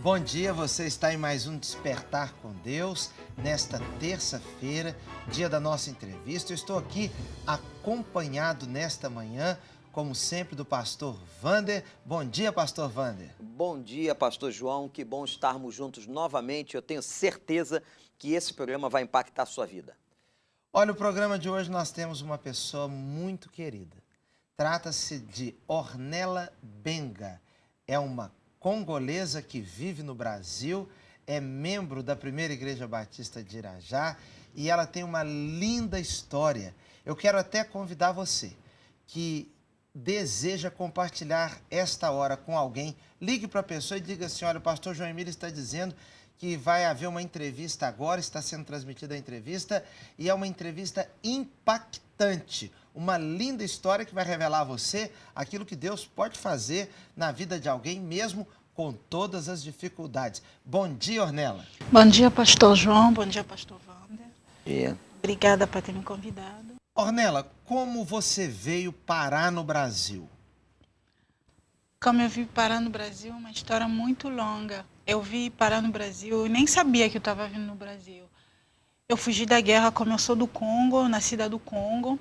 Bom dia, você está em mais um Despertar com Deus, nesta terça-feira, dia da nossa entrevista. Eu estou aqui acompanhado nesta manhã, como sempre, do pastor Wander. Bom dia, pastor Wander. Bom dia, pastor João, que bom estarmos juntos novamente. Eu tenho certeza que esse programa vai impactar a sua vida. Olha, o programa de hoje nós temos uma pessoa muito querida. Trata-se de Ornella Benga. É uma congolesa que vive no Brasil, é membro da Primeira Igreja Batista de Irajá e ela tem uma linda história. Eu quero até convidar você que deseja compartilhar esta hora com alguém, ligue para a pessoa e diga assim: olha, o pastor João Emílio está dizendo que vai haver uma entrevista agora, está sendo transmitida a entrevista e é uma entrevista impactante. Uma linda história que vai revelar a você aquilo que Deus pode fazer na vida de alguém, mesmo com todas as dificuldades. Bom dia, Ornella. Bom dia, pastor João. Bom dia, pastor Wander. É. Obrigada por ter me convidado. Ornella, como você veio parar no Brasil? Como eu vim parar no Brasil, uma história muito longa. Eu vim parar no Brasil e nem sabia que eu estava vindo no Brasil. Eu fugi da guerra, como eu sou do Congo, nascida do Congo.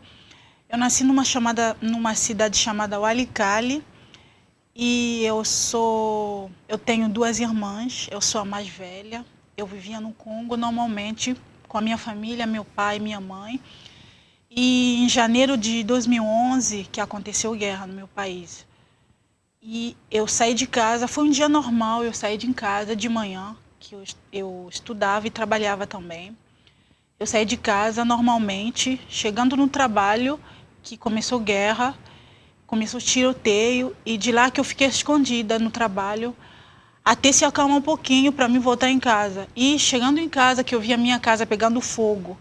Eu nasci numa cidade chamada Walikale e eu tenho duas irmãs, eu sou a mais velha. Eu vivia no Congo normalmente com a minha família, meu pai e minha mãe. E em janeiro de 2011 que aconteceu guerra no meu país. E eu saí de casa, foi um dia normal, eu saí de casa de manhã, que eu estudava e trabalhava também. Eu saí de casa normalmente, chegando no trabalho, que começou guerra, começou tiroteio, e de lá que eu fiquei escondida no trabalho, até se acalmar um pouquinho para me voltar em casa. E chegando em casa, que eu vi a minha casa pegando fogo,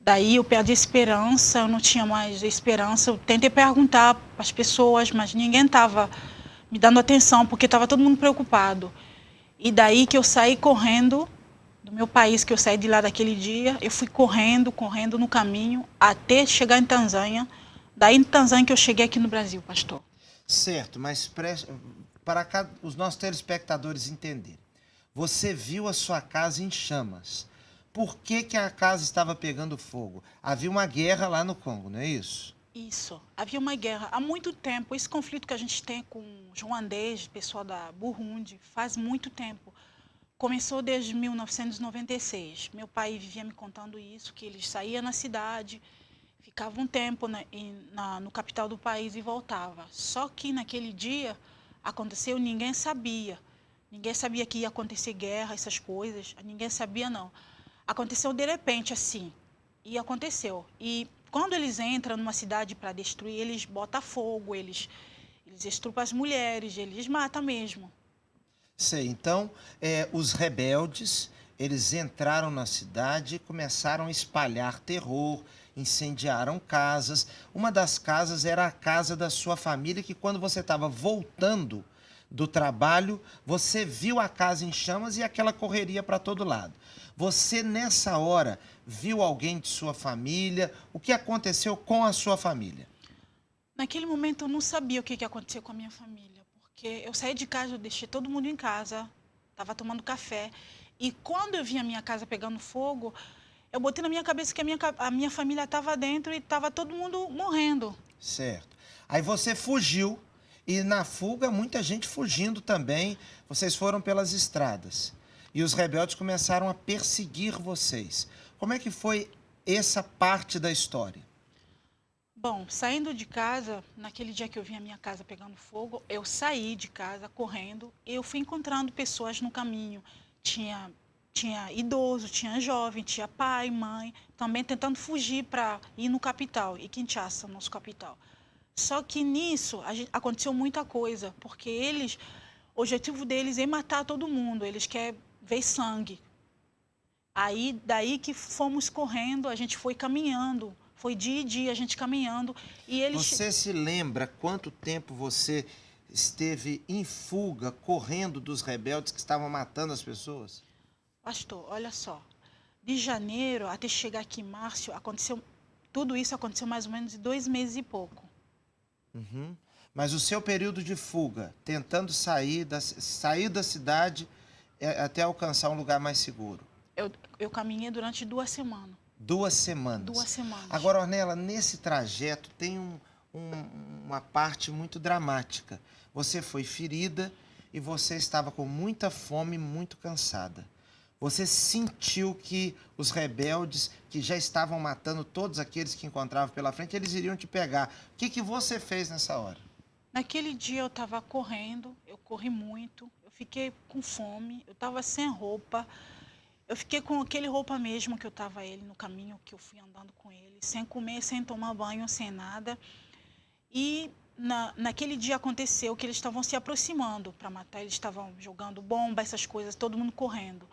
daí eu perdi a esperança, eu não tinha mais esperança. Eu tentei perguntar para as pessoas, mas ninguém estava me dando atenção, porque estava todo mundo preocupado. E daí que eu saí correndo do meu país, que eu saí de lá daquele dia, eu fui correndo no caminho, até chegar em Tanzânia. Daí em Tanzânia que eu cheguei aqui no Brasil, pastor. Certo, mas para os nossos telespectadores entenderem. Você viu a sua casa em chamas. Por que a casa estava pegando fogo? Havia uma guerra lá no Congo, não é isso? Isso. Havia uma guerra há muito tempo. Esse conflito que a gente tem com os ruandês, pessoal da Burundi, faz muito tempo. Começou desde 1996. Meu pai vivia me contando isso, que eles saíam na cidade, ficavam um tempo no capital do país e voltava. Só que naquele dia aconteceu, ninguém sabia. Ninguém sabia que ia acontecer guerra, essas coisas. Ninguém sabia, não. Aconteceu de repente, assim. E aconteceu. E quando eles entram numa cidade para destruir, eles botam fogo, eles estrupam as mulheres, eles matam mesmo. Sei, então os rebeldes, eles entraram na cidade e começaram a espalhar terror, incendiaram casas. Uma das casas era a casa da sua família, que quando você estava voltando do trabalho, você viu a casa em chamas e aquela correria para todo lado. Você, nessa hora, viu alguém de sua família? O que aconteceu com a sua família? Naquele momento eu não sabia o que aconteceu com a minha família, porque eu saí de casa, eu deixei todo mundo em casa, estava tomando café, e quando eu vi a minha casa pegando fogo, eu botei na minha cabeça que a minha família estava dentro e estava todo mundo morrendo. Certo. Aí você fugiu, e na fuga muita gente fugindo também, vocês foram pelas estradas. E os rebeldes começaram a perseguir vocês. Como é que foi essa parte da história? Bom, saindo de casa, naquele dia que eu vi a minha casa pegando fogo, eu saí de casa correndo e eu fui encontrando pessoas no caminho. Tinha idoso, tinha jovem, tinha pai, mãe, também tentando fugir para ir no capital, e Kinshasa, nosso capital. Só que nisso aconteceu muita coisa, porque o objetivo deles é matar todo mundo, eles querem ver sangue. Aí, daí que fomos correndo, a gente foi caminhando. Foi dia e dia a gente caminhando e eles... Você se lembra quanto tempo você esteve em fuga, correndo dos rebeldes que estavam matando as pessoas? Pastor, olha só. De janeiro até chegar aqui em março, tudo isso aconteceu mais ou menos em 2 meses e pouco. Mas o seu período de fuga, tentando sair da cidade até alcançar um lugar mais seguro? Eu caminhei durante 2 semanas. 2 semanas. 2 semanas. Agora, Ornella, nesse trajeto tem uma parte muito dramática. Você foi ferida e você estava com muita fome, muito cansada. Você sentiu que os rebeldes, que já estavam matando todos aqueles que encontravam pela frente, eles iriam te pegar. O que você fez nessa hora? Naquele dia eu estava correndo, eu corri muito, eu fiquei com fome, eu estava sem roupa, eu fiquei com aquele roupa mesmo que eu estava ele no caminho, que eu fui andando com ele, sem comer, sem tomar banho, sem nada. E naquele dia aconteceu que eles estavam se aproximando para matar, eles estavam jogando bomba, essas coisas, todo mundo correndo.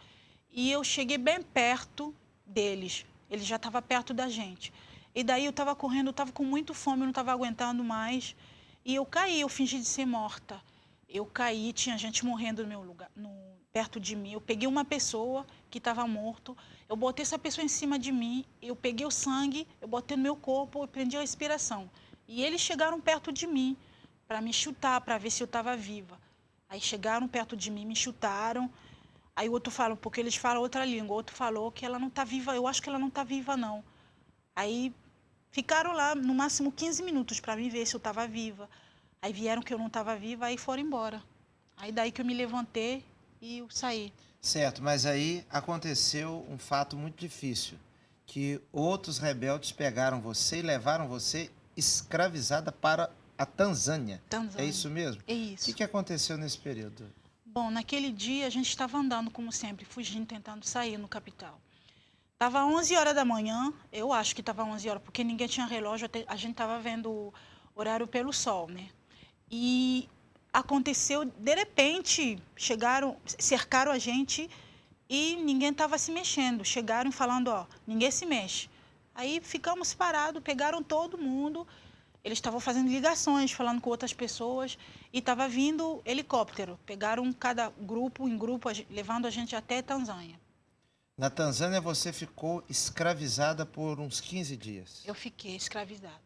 E eu cheguei bem perto deles, ele já estava perto da gente. E daí eu estava correndo, eu estava com muito fome, eu não estava aguentando mais. E eu caí, eu fingi de ser morta. Eu caí, tinha gente morrendo no meu lugar, perto de mim. Eu peguei uma pessoa que estava morto, eu botei essa pessoa em cima de mim, eu peguei o sangue, eu botei no meu corpo, eu prendi a respiração. E eles chegaram perto de mim para me chutar, para ver se eu estava viva. Aí chegaram perto de mim, me chutaram. Aí o outro falou, porque eles falam outra língua, o outro falou que ela não está viva, eu acho que ela não está viva, não. Aí ficaram lá no máximo 15 minutos para me ver se eu estava viva. Aí vieram que eu não estava viva, aí foram embora. Aí daí que eu me levantei e eu saí. Certo, mas aí aconteceu um fato muito difícil, que outros rebeldes pegaram você e levaram você escravizada para a Tanzânia. Tanzânia. É isso mesmo? É isso. O que aconteceu nesse período? Bom, naquele dia a gente estava andando, como sempre, fugindo, tentando sair no capital. Estava 11 horas da manhã, eu acho que estava 11 horas, porque ninguém tinha relógio, a gente estava vendo o horário pelo sol, né? E aconteceu, de repente, chegaram, cercaram a gente e ninguém estava se mexendo. Chegaram falando, ó, ninguém se mexe. Aí ficamos parados, pegaram todo mundo, eles estavam fazendo ligações, falando com outras pessoas, e estava vindo helicóptero. Pegaram cada grupo em grupo, levando a gente até Tanzânia. Na Tanzânia você ficou escravizada por uns 15 dias. Eu fiquei escravizada.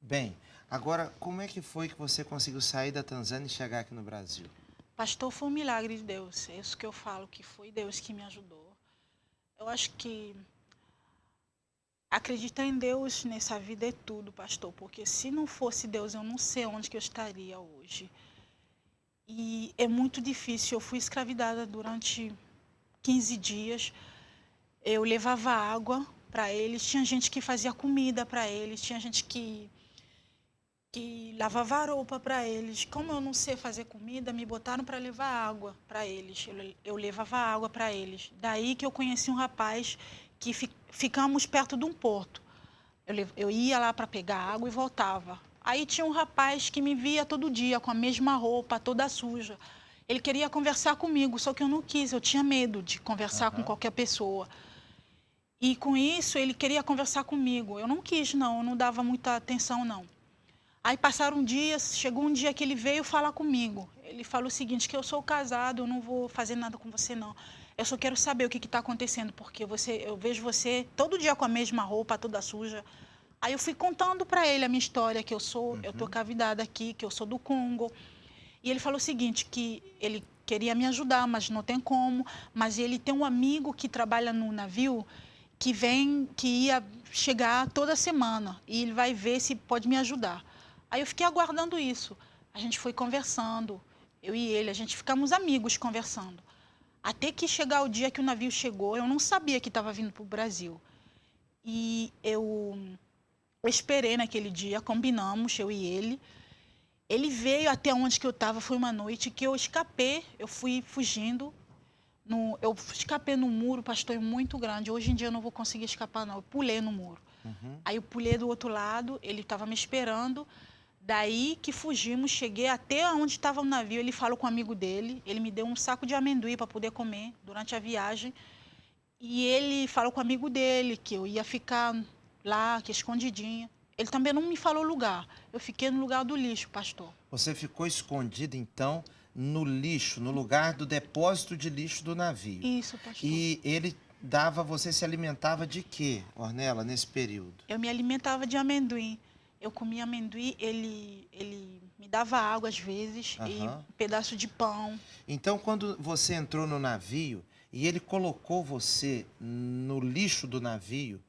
Bem, agora como é que foi que você conseguiu sair da Tanzânia e chegar aqui no Brasil? Pastor, foi um milagre de Deus. É isso que eu falo, que foi Deus que me ajudou. Eu acho que acreditar em Deus nessa vida é tudo, pastor, porque se não fosse Deus, eu não sei onde que eu estaria hoje. E é muito difícil. Eu fui escravizada durante 15 dias. Eu levava água para eles, tinha gente que fazia comida para eles, tinha gente que lavava roupa para eles. Como eu não sei fazer comida, me botaram para levar água para eles. Eu levava água para eles. Daí que eu conheci um rapaz que ficamos perto de um porto. Eu ia lá para pegar água e voltava. Aí tinha um rapaz que me via todo dia com a mesma roupa, toda suja. Ele queria conversar comigo, só que eu não quis, eu tinha medo de conversar com qualquer pessoa. E com isso, ele queria conversar comigo. Eu não quis, não, eu não dava muita atenção, não. Aí passaram dias, chegou um dia que ele veio falar comigo. Ele falou o seguinte, que eu sou casado, eu não vou fazer nada com você, não. Eu só quero saber o que está acontecendo, porque eu vejo você todo dia com a mesma roupa, toda suja. Aí eu fui contando para ele a minha história, que eu estou cavidada aqui, que eu sou do Congo. E ele falou o seguinte, que ele queria me ajudar, mas não tem como. Mas ele tem um amigo que trabalha no navio, que ia chegar toda semana. E ele vai ver se pode me ajudar. Aí eu fiquei aguardando isso. A gente foi conversando, eu e ele, a gente ficamos amigos conversando. Até que chegar o dia que o navio chegou, eu não sabia que estava vindo para o Brasil. E eu esperei naquele dia, combinamos, eu e ele. Ele veio até onde que eu estava, foi uma noite que eu escapei, eu fui fugindo. Eu escapei no muro, pastor, é muito grande. Hoje em dia eu não vou conseguir escapar, não. Eu pulei no muro. Aí eu pulei do outro lado, ele estava me esperando. Daí que fugimos, cheguei até onde estava o navio. Ele falou com um amigo dele, ele me deu um saco de amendoim para poder comer durante a viagem. E ele falou com o amigo dele que eu ia ficar lá, que escondidinha. Ele também não me falou lugar. Eu fiquei no lugar do lixo, pastor. Você ficou escondida, então, no lixo, no lugar do depósito de lixo do navio. Isso, pastor. E ele você se alimentava de quê, Ornella, nesse período? Eu me alimentava de amendoim. Eu comia amendoim, ele me dava água às vezes e um pedaço de pão. Então, quando você entrou no navio e ele colocou você no lixo do navio,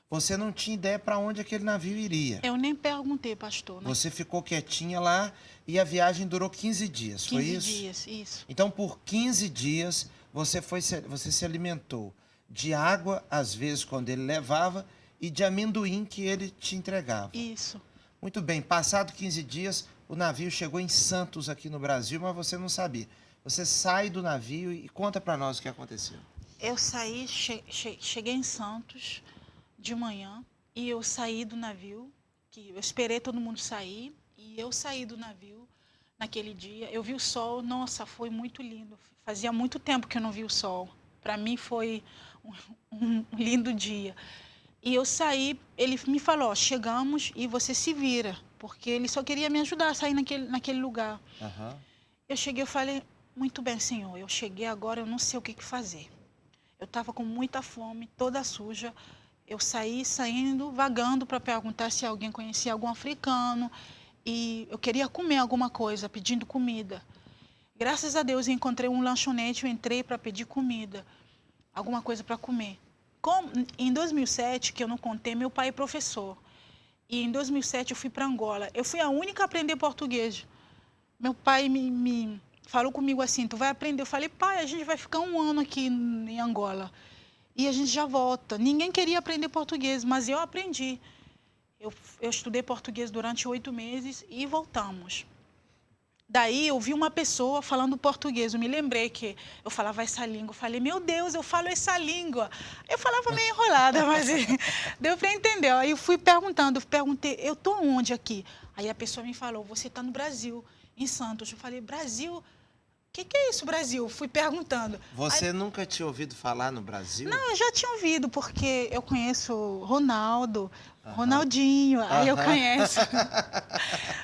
você não tinha ideia para onde aquele navio iria. Eu nem perguntei, pastor. Né? Você ficou quietinha lá e a viagem durou 15 dias, foi isso? 15 dias, isso. Então, por 15 dias, você se alimentou de água, às vezes, quando ele levava, e de amendoim que ele te entregava. Isso. Muito bem, passado 15 dias, o navio chegou em Santos, aqui no Brasil, mas você não sabia. Você sai do navio e conta para nós o que aconteceu. Eu saí, cheguei em Santos de manhã e eu saí do navio, que eu esperei todo mundo sair, e eu saí do navio naquele dia. Eu vi o sol, nossa, foi muito lindo. Fazia muito tempo que eu não vi o sol. Para mim foi um lindo dia. E eu saí, ele me falou, ó, chegamos e você se vira, porque ele só queria me ajudar a sair naquele lugar. Eu cheguei, eu falei, muito bem, senhor, eu cheguei agora, eu não sei o que fazer. Eu estava com muita fome, toda suja. Eu saindo, vagando para perguntar se alguém conhecia algum africano. E eu queria comer alguma coisa, pedindo comida. Graças a Deus, eu encontrei um lanchonete, eu entrei para pedir comida, alguma coisa para comer. Em 2007, que eu não contei, meu pai é professor. E em 2007 eu fui para Angola. Eu fui a única a aprender português. Meu pai me falou comigo assim, tu vai aprender? Eu falei, pai, a gente vai ficar 1 ano aqui em Angola. E a gente já volta. Ninguém queria aprender português, mas eu aprendi. Eu estudei português durante 8 meses e voltamos. Daí eu vi uma pessoa falando português. Eu me lembrei que eu falava essa língua. Eu falei, meu Deus, eu falo essa língua. Eu falava meio enrolada, mas deu para entender. Aí eu fui perguntando, perguntei, eu estou onde aqui? Aí a pessoa me falou, você está no Brasil, em Santos. Eu falei, Brasil? O que é isso, Brasil? Fui perguntando. Você nunca tinha ouvido falar no Brasil? Não, eu já tinha ouvido, porque eu conheço Ronaldo, Ronaldinho, aí eu conheço.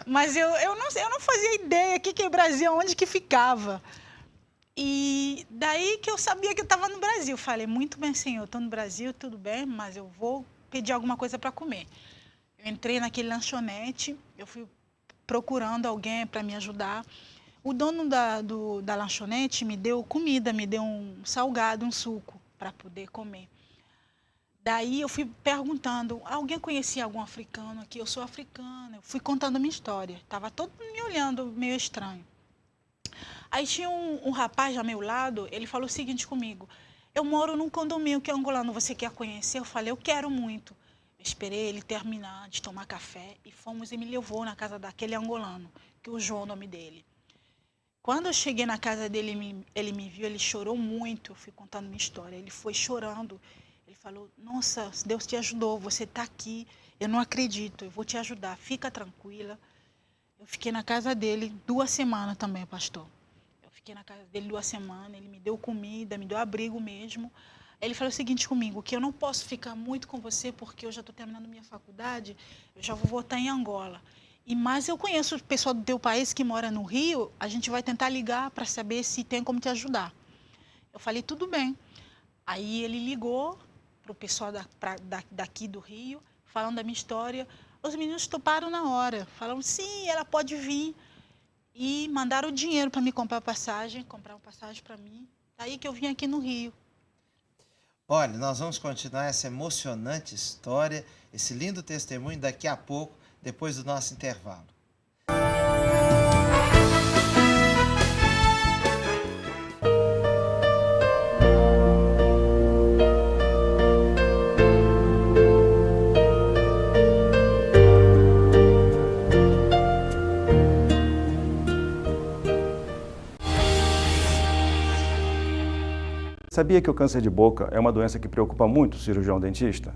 Mas eu não fazia ideia o que é Brasil, onde que ficava. E daí que eu sabia que eu estava no Brasil. Falei, muito bem, senhor, estou no Brasil, tudo bem, mas eu vou pedir alguma coisa para comer. Eu entrei naquele lanchonete, eu fui procurando alguém para me ajudar. O dono da lanchonete me deu comida, me deu um salgado, um suco para poder comer. Daí eu fui perguntando, alguém conhecia algum africano aqui? Eu sou africana. Eu fui contando a minha história. Estava todo mundo me olhando meio estranho. Aí tinha um rapaz ao meu lado, ele falou o seguinte comigo, eu moro num condomínio que é angolano, você quer conhecer? Eu falei, eu quero muito. Eu esperei ele terminar de tomar café e fomos e me levou na casa daquele angolano, que o João é o nome dele. Quando eu cheguei na casa dele, ele me viu, ele chorou muito. Eu fui contando minha história. Ele foi chorando. Ele falou, nossa, Deus te ajudou, você está aqui. Eu não acredito, eu vou te ajudar, fica tranquila. Eu fiquei na casa dele 2 semanas também, pastor. Eu fiquei na casa dele 2 semanas, ele me deu comida, me deu abrigo mesmo. Ele falou o seguinte comigo, que eu não posso ficar muito com você porque eu já estou terminando minha faculdade, eu já vou voltar em Angola. Mas eu conheço o pessoal do teu país que mora no Rio, a gente vai tentar ligar para saber se tem como te ajudar. Eu falei, tudo bem. Aí ele ligou para o pessoal daqui do Rio, falando da minha história. Os meninos toparam na hora, falaram, sim, ela pode vir. E mandaram o dinheiro para me comprar passagem para mim. Daí que eu vim aqui no Rio. Olha, nós vamos continuar essa emocionante história, esse lindo testemunho daqui a pouco, depois do nosso intervalo. Sabia que o câncer de boca é uma doença que preocupa muito o cirurgião dentista?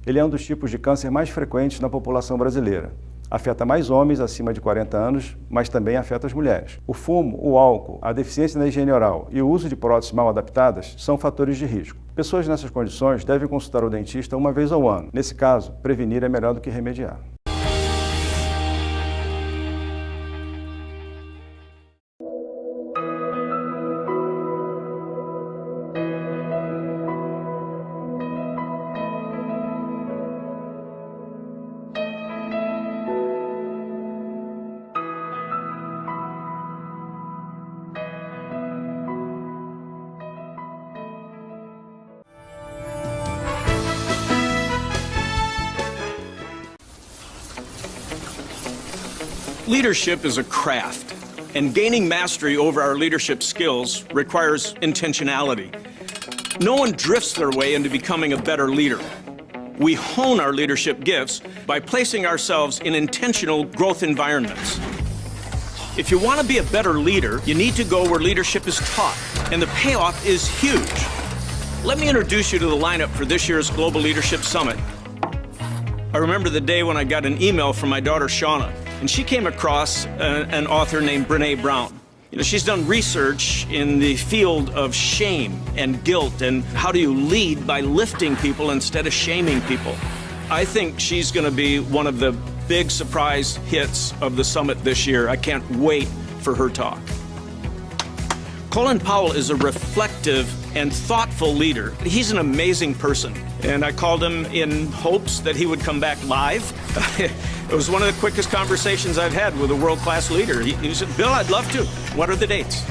Ele é um dos tipos de câncer mais frequentes na população brasileira. Afeta mais homens acima de 40 anos, mas também afeta as mulheres. O fumo, o álcool, a deficiência na higiene oral e o uso de próteses mal adaptadas são fatores de risco. Pessoas nessas condições devem consultar o dentista 1 vez ao ano. Nesse caso, prevenir é melhor do que remediar. Leadership is a craft, and gaining mastery over our leadership skills requires intentionality. No one drifts their way into becoming a better leader. We hone our leadership gifts by placing ourselves in intentional growth environments. If you want to be a better leader, you need to go where leadership is taught, and the payoff is huge. Let me introduce you to the lineup for this year's Global Leadership Summit. I remember the day when I got an email from my daughter, Shauna, and she came across an author named Brené Brown. You know, she's done research in the field of shame and guilt and how do you lead by lifting people instead of shaming people. I think she's going to be one of the big surprise hits of the summit this year. I can't wait for her talk. Colin Powell is a reflective and thoughtful leader. He's an amazing person, and I called him in hopes that he would come back live. It was one of the quickest conversations I've had with a world-class leader. He said, Bill, I'd love to. What are the dates?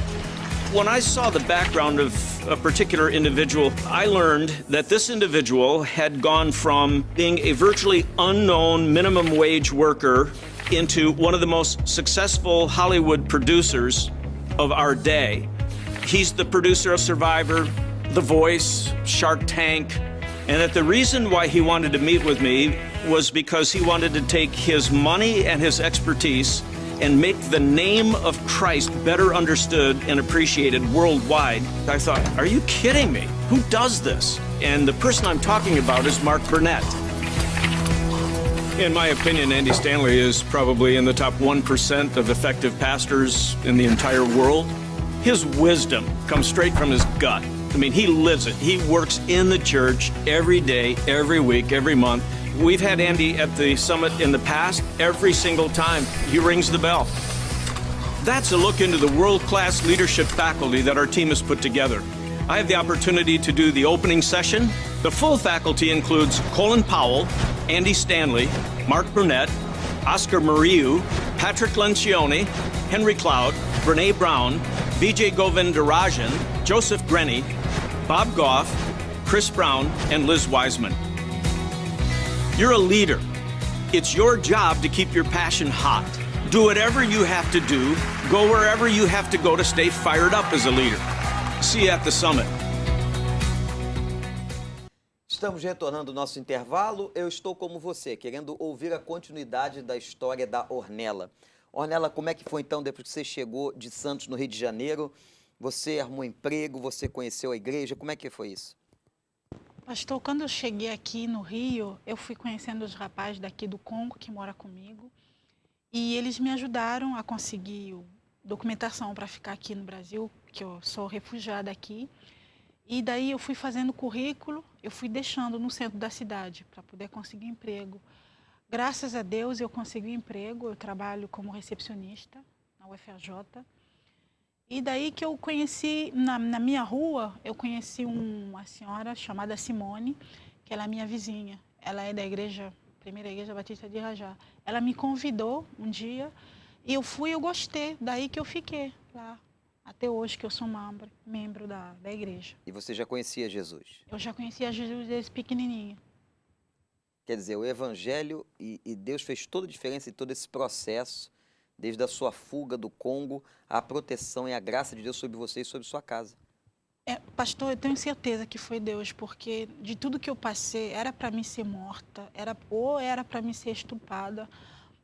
When I saw the background of a particular individual, I learned that this individual had gone from being a virtually unknown minimum wage worker into one of the most successful Hollywood producers of our day. He's the producer of Survivor, The Voice, Shark Tank, and that the reason why he wanted to meet with me was because he wanted to take his money and his expertise and make the name of Christ better understood and appreciated worldwide. I thought, are you kidding me? Who does this? And the person I'm talking about is Mark Burnett. In my opinion, Andy Stanley is probably in the top 1% of effective pastors in the entire world. His wisdom comes straight from his gut. I mean, he lives it. He works in the church every day, every week, every month. We've had Andy at the summit in the past. Every single time he rings the bell. That's a look into the world-class leadership faculty that our team has put together. I have the opportunity to do the opening session. The full faculty includes Colin Powell, Andy Stanley, Mark Burnett, Oscar Murillo, Patrick Lencioni, Henry Cloud, Brené Brown, Vijay Govindarajan, Joseph Grenny, Bob Goff, Chris Brown, and Liz Wiseman. You're a leader. It's your job to keep your passion hot. Do whatever you have to do. Go wherever you have to go to stay fired up as a leader. See you at the summit. Estamos retornando ao nosso intervalo. Eu estou como você, querendo ouvir a continuidade da história da Ornella. Ornella, como é que foi então depois que você chegou de Santos, no Rio de Janeiro? Você arrumou emprego, você conheceu a igreja, como é que foi isso? Pastor, quando eu cheguei aqui no Rio, eu fui conhecendo os rapazes daqui do Congo que moram comigo e eles me ajudaram a conseguir documentação para ficar aqui no Brasil, que eu sou refugiada aqui. E daí eu fui fazendo currículo, eu fui deixando no centro da cidade para poder conseguir emprego. Graças a Deus eu consegui emprego, eu trabalho como recepcionista na UFRJ. E daí que eu conheci, na minha rua, eu conheci uma senhora chamada Simone, que ela é minha vizinha. Ela é da primeira igreja Batista de Irajá. Ela me convidou um dia e eu fui, eu gostei. Daí que eu fiquei lá, até hoje que eu sou membro da igreja. E você já conhecia Jesus? Eu já conhecia Jesus desde pequenininha. Quer dizer, o Evangelho e Deus fez toda a diferença em todo esse processo, desde a sua fuga do Congo, a proteção e a graça de Deus sobre você e sobre sua casa. Pastor, eu tenho certeza que foi Deus, porque de tudo que eu passei, era para mim ser morta, ou era para mim ser estuprada,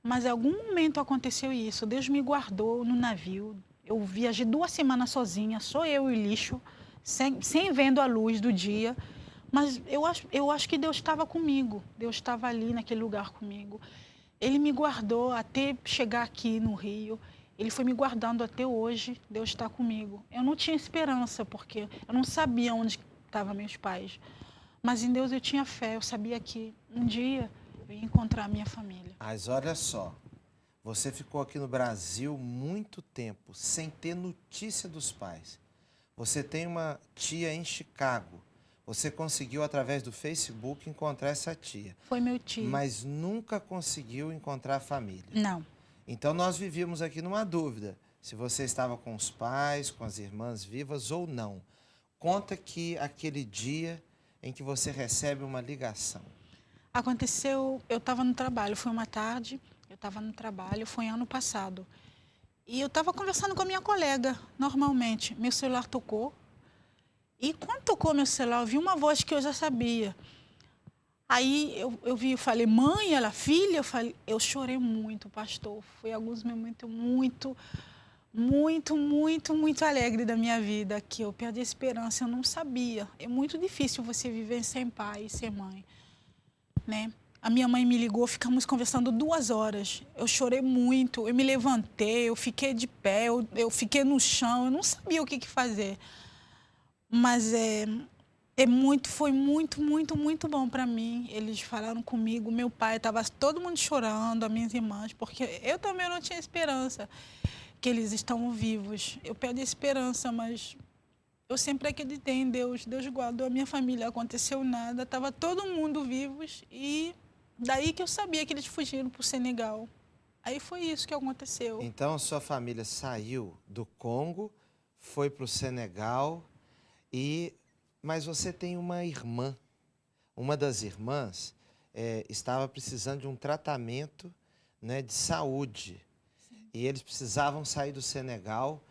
mas em algum momento aconteceu isso. Deus me guardou no navio, eu viajei 2 semanas sozinha, só eu e o lixo, sem vendo a luz do dia, mas eu acho que Deus estava comigo, Deus estava ali naquele lugar comigo. Ele me guardou até chegar aqui no Rio. Ele foi me guardando até hoje. Deus está comigo. Eu não tinha esperança, porque eu não sabia onde estavam meus pais. Mas em Deus eu tinha fé. Eu sabia que um dia eu ia encontrar a minha família. Mas olha só, você ficou aqui no Brasil muito tempo sem ter notícia dos pais. Você tem uma tia em Chicago. Você conseguiu, através do Facebook, encontrar essa tia. Foi meu tio. Mas nunca conseguiu encontrar a família. Não. Então, nós vivíamos aqui numa dúvida, se você estava com os pais, com as irmãs vivas ou não. Conta que aquele dia em que você recebe uma ligação. Aconteceu, eu estava no trabalho, foi uma tarde, eu estava no trabalho, foi ano passado. E eu estava conversando com a minha colega, normalmente. Meu celular tocou. E quando tocou meu celular, eu vi uma voz que eu já sabia. Aí eu falei, mãe, ela, filha? Eu chorei muito, pastor. Foi alguns momentos muito alegre da minha vida, que eu perdi a esperança, eu não sabia. É muito difícil você viver sem pai e sem mãe, né? A minha mãe me ligou, ficamos conversando 2 horas. Eu chorei muito, eu me levantei, eu fiquei de pé, eu fiquei no chão, eu não sabia o que fazer. Mas foi muito bom para mim. Eles falaram comigo, meu pai, estava todo mundo chorando, as minhas irmãs, porque eu também não tinha esperança que eles estão vivos. Eu perdi a esperança, mas eu sempre acreditei em Deus. Deus guardou a minha família, aconteceu nada, estava todo mundo vivos e daí que eu sabia que eles fugiram para o Senegal. Aí foi isso que aconteceu. Então, sua família saiu do Congo, foi para o Senegal, mas você tem uma irmã. Uma das irmãs estava precisando de um tratamento, né, de saúde. E eles precisavam sair do Senegal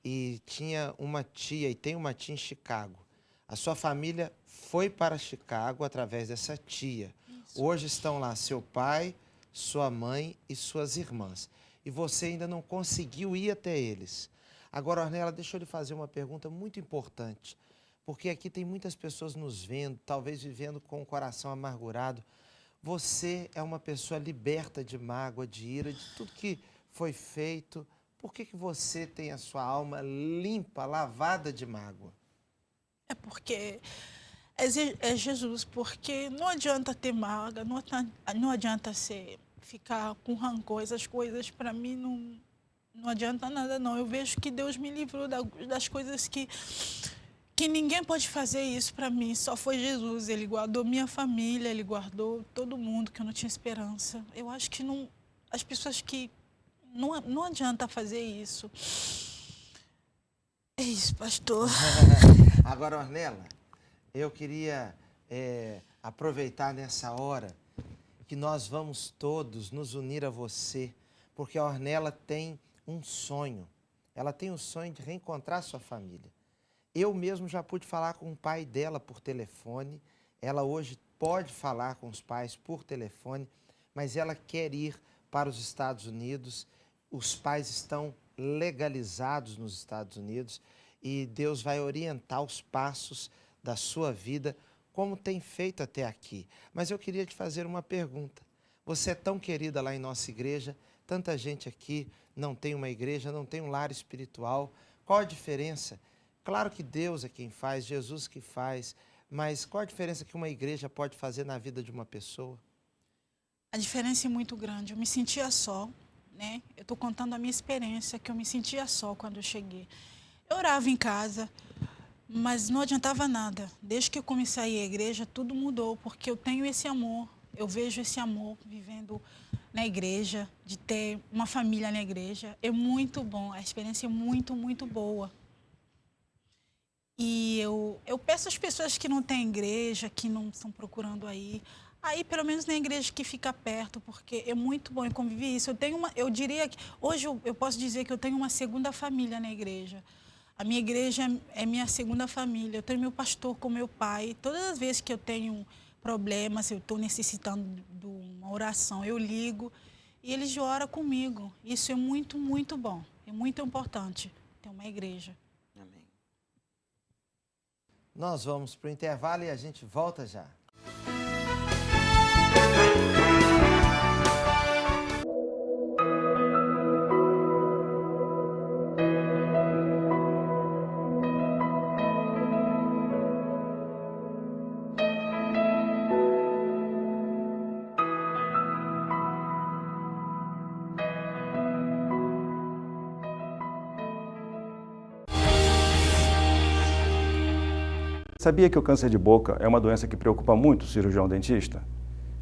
e tinha uma tia, e tem uma tia em Chicago. A sua família foi para Chicago através dessa tia. Isso. Hoje estão lá seu pai, sua mãe e suas irmãs. E você ainda não conseguiu ir até eles. Agora, Ornella, deixa eu lhe fazer uma pergunta muito importante. Porque aqui tem muitas pessoas nos vendo, talvez vivendo com o coração amargurado. Você é uma pessoa liberta de mágoa, de ira, de tudo que foi feito. Por que você tem a sua alma limpa, lavada de mágoa? É porque é Jesus, porque não adianta ter mágoa, não adianta ficar com rancor, essas coisas para mim não adianta nada não. Eu vejo que Deus me livrou das coisas que ninguém pode fazer isso para mim, só foi Jesus. Ele guardou minha família, Ele guardou todo mundo, que eu não tinha esperança. Eu acho que as pessoas que não adianta fazer isso. É isso, pastor. Agora, Ornella, eu queria aproveitar nessa hora que nós vamos todos nos unir a você, porque a Ornella tem um sonho. Ela tem o sonho de reencontrar sua família. Eu mesmo já pude falar com o pai dela por telefone. Ela hoje pode falar com os pais por telefone, mas ela quer ir para os Estados Unidos. Os pais estão legalizados nos Estados Unidos e Deus vai orientar os passos da sua vida, como tem feito até aqui. Mas eu queria te fazer uma pergunta. Você é tão querida lá em nossa igreja, tanta gente aqui não tem uma igreja, não tem um lar espiritual. Qual a diferença? Claro que Deus é quem faz, Jesus que faz, mas qual a diferença que uma igreja pode fazer na vida de uma pessoa? A diferença é muito grande. Eu me sentia só, né? Eu estou contando a minha experiência, que eu me sentia só quando eu cheguei. Eu orava em casa, mas não adiantava nada. Desde que eu comecei a ir à igreja, tudo mudou, porque eu tenho esse amor, eu vejo esse amor vivendo na igreja, de ter uma família na igreja. É muito bom, a experiência é muito boa. E eu peço às pessoas que não têm igreja, que não estão procurando aí pelo menos na igreja que fica perto, porque é muito bom eu conviver isso. Eu diria que hoje eu posso dizer que eu tenho uma segunda família na igreja. A minha igreja é minha segunda família. Eu tenho meu pastor como meu pai. Todas as vezes que eu tenho problemas, eu estou necessitando de uma oração, eu ligo e eles oram comigo. Isso é muito bom. É muito importante ter uma igreja. Amém. Nós vamos para o intervalo e a gente volta já. Sabia que o câncer de boca é uma doença que preocupa muito o cirurgião dentista?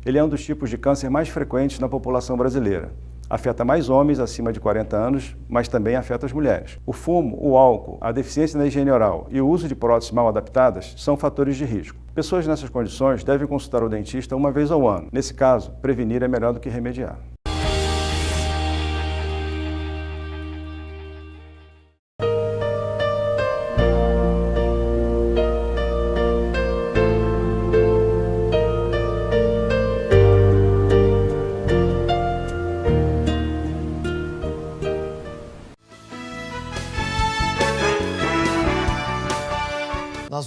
Ele é um dos tipos de câncer mais frequentes na população brasileira. Afeta mais homens acima de 40 anos, mas também afeta as mulheres. O fumo, o álcool, a deficiência na higiene oral e o uso de próteses mal adaptadas são fatores de risco. Pessoas nessas condições devem consultar o dentista uma vez ao ano. Nesse caso, prevenir é melhor do que remediar.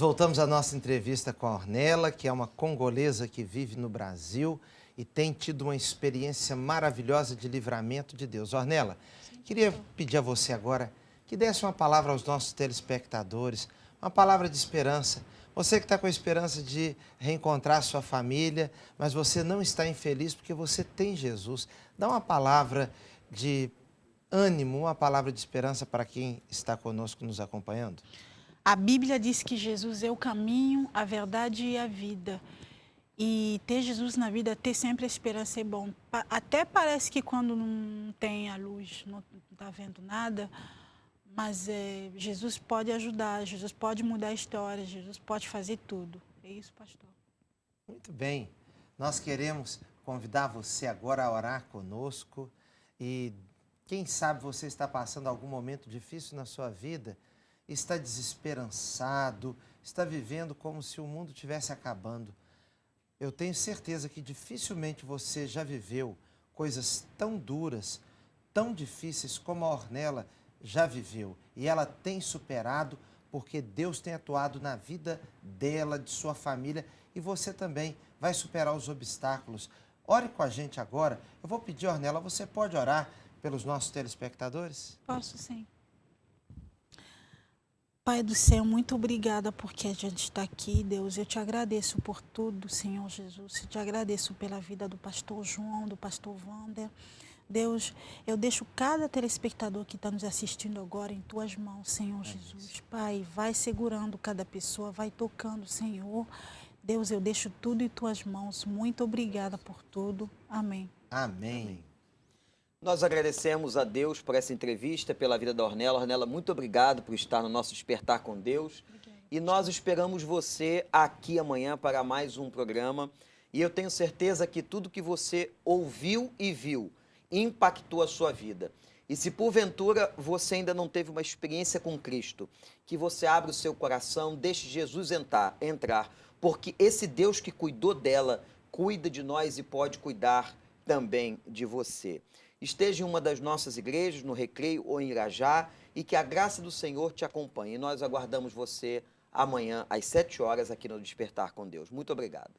voltamos à nossa entrevista com a Ornella, que é uma congolesa que vive no Brasil e tem tido uma experiência maravilhosa de livramento de Deus. Ornella, queria pedir a você agora que desse uma palavra aos nossos telespectadores, uma palavra de esperança. Você que está com a esperança de reencontrar a sua família, mas você não está infeliz porque você tem Jesus. Dá uma palavra de ânimo, uma palavra de esperança para quem está conosco nos acompanhando. A Bíblia diz que Jesus é o caminho, a verdade e a vida. E ter Jesus na vida, ter sempre a esperança é bom. Até parece que quando não tem a luz, não está vendo nada, mas Jesus pode ajudar, Jesus pode mudar a história, Jesus pode fazer tudo. É isso, pastor. Muito bem. Nós queremos convidar você agora a orar conosco e quem sabe você está passando algum momento difícil na sua vida, está desesperançado, está vivendo como se o mundo estivesse acabando. Eu tenho certeza que dificilmente você já viveu coisas tão duras, tão difíceis como a Ornella já viveu. E ela tem superado porque Deus tem atuado na vida dela, de sua família, e você também vai superar os obstáculos. Ore com a gente agora. Eu vou pedir, Ornella, você pode orar pelos nossos telespectadores? Posso sim. Pai do céu, muito obrigada porque a gente está aqui, Deus. Eu te agradeço por tudo, Senhor Jesus. Eu te agradeço pela vida do pastor João, do pastor Wander. Deus, eu deixo cada telespectador que está nos assistindo agora em tuas mãos, Senhor Jesus. Pai, vai segurando cada pessoa, vai tocando, Senhor. Deus, eu deixo tudo em tuas mãos. Muito obrigada por tudo. Amém. Amém. Nós agradecemos a Deus por essa entrevista, pela vida da Ornella. Ornella, muito obrigado por estar no nosso Despertar com Deus. Obrigada. E nós esperamos você aqui amanhã para mais um programa. E eu tenho certeza que tudo que você ouviu e viu impactou a sua vida. E se porventura você ainda não teve uma experiência com Cristo, que você abra o seu coração, deixe Jesus entrar, porque esse Deus que cuidou dela, cuida de nós e pode cuidar também de você. Esteja em uma das nossas igrejas, no Recreio ou em Irajá, e que a graça do Senhor te acompanhe. E nós aguardamos você amanhã às 7 horas aqui no Despertar com Deus. Muito obrigado.